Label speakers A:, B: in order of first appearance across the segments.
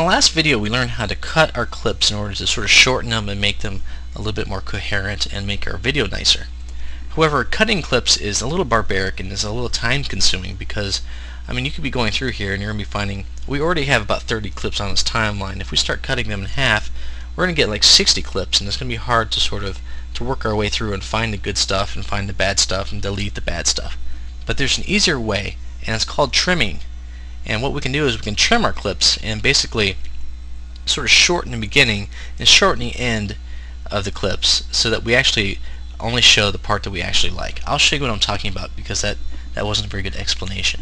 A: the last video we learned how to cut our clips in order to sort of shorten them and make them a little bit more coherent and make our video nicer. However, cutting clips is a little barbaric and is a little time consuming because you could be going through here and you're going to be finding we already have about 30 clips on this timeline. If we start cutting them in half, we're going to get like 60 clips, and it's going to be hard to sort of work our way through and find the good stuff and find the bad stuff and delete the bad stuff. But there's an easier way, and it's called trimming. And what we can do is we can trim our clips and basically sort of shorten the beginning and shorten the end of the clips so that we actually only show the part that we actually like. I'll show you what I'm talking about because that wasn't a very good explanation.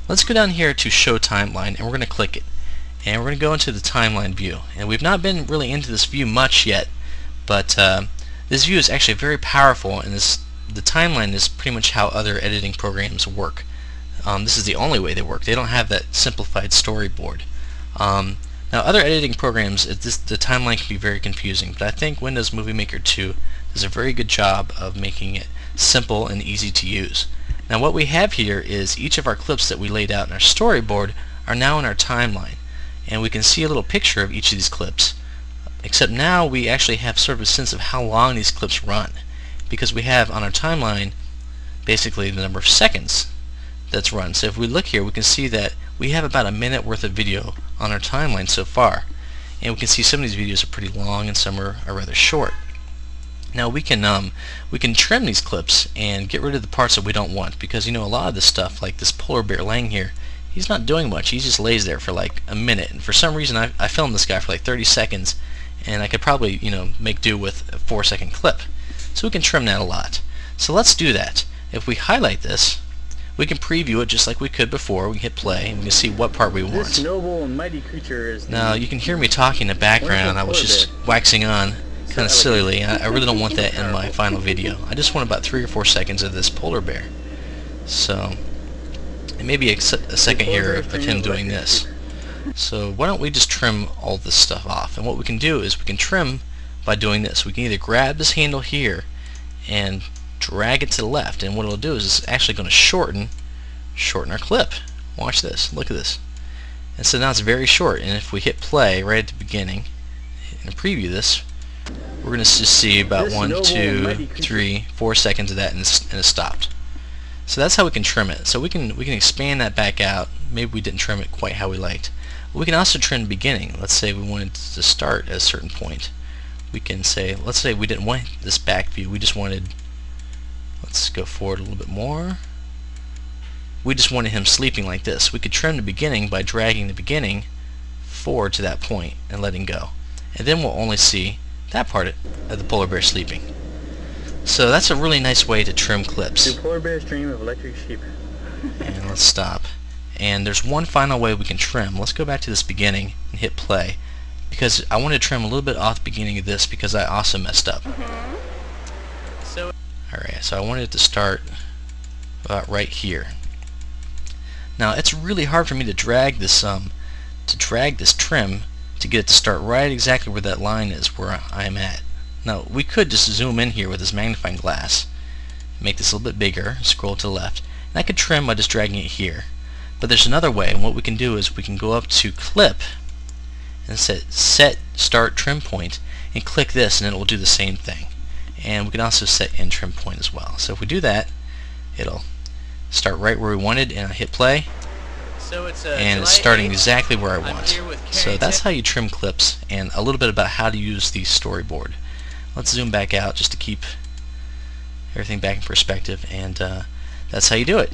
A: Let's go down here to Show Timeline, and we're going to click it. And we're going to go into the timeline view. And we've not been really into this view much yet, but this view is actually very powerful, and the timeline is pretty much how other editing programs work. This is the only way they work. They don't have that simplified storyboard. Now other editing programs, the timeline can be very confusing, but I think Windows Movie Maker 2 does a very good job of making it simple and easy to use. Now what we have here is each of our clips that we laid out in our storyboard are now in our timeline, and we can see a little picture of each of these clips, except now we actually have sort of a sense of how long these clips run, because we have on our timeline basically the number of seconds that's run. So if we look here, we can see that we have about a minute worth of video on our timeline so far, and we can see some of these videos are pretty long and some are rather short. Now we can trim these clips and get rid of the parts that we don't want, because a lot of this stuff, like this polar bear laying here, he's not doing much. He just lays there for like a minute, and for some reason I filmed this guy for like 30 seconds, and I could probably make do with a 4-second clip. So we can trim that a lot. So let's do that. If we highlight this, we can preview it just like we could before. We can hit play and we can see what part we want.
B: This noble and mighty creature is
A: now you can hear me talking in the background. I was just waxing on kind of sillily. I really don't want that in my final video. I just want about 3 or 4 seconds of this polar bear. So and maybe a second here of him doing this. So why don't we just trim all this stuff off? And what we can do is we can trim by doing this. We can either grab this handle here and drag it to the left, and what it'll do is it's actually going to shorten our clip. Watch this. Look at this. And so now it's very short, and if we hit play right at the beginning and preview this, we're going to just see about 1, 2, 3, 4 seconds of that, and it's stopped. So that's how we can trim it. So we can expand that back out. Maybe we didn't trim it quite how we liked. We can also trim the beginning. Let's say we wanted to start at a certain point. We can say, let's say we didn't want this back view. We just wanted, let's go forward a little bit more. We just wanted him sleeping like this. We could trim the beginning by dragging the beginning forward to that point and letting go. And then we'll only see that part of the polar bear sleeping. So that's a really nice way to trim clips.
B: The polar bear's dream of electric sheep.
A: And let's stop. And there's one final way we can trim. Let's go back to this beginning and hit play, because I want to trim a little bit off the beginning of this because I also messed up. Alright, so I wanted it to start about right here. Now it's really hard for me to drag this trim to get it to start right exactly where that line is where I'm at. Now we could just zoom in here with this magnifying glass, make this a little bit bigger, scroll to the left, and I could trim by just dragging it here. But there's another way, and what we can do is we can go up to Clip and set Start Trim Point and click this, and it will do the same thing. And we can also set End Trim Point as well. So if we do that, it'll start right where we wanted, and I hit play, and it's starting exactly where I want. So that's how you trim clips, and a little bit about how to use the storyboard. Let's zoom back out just to keep everything back in perspective, and that's how you do it.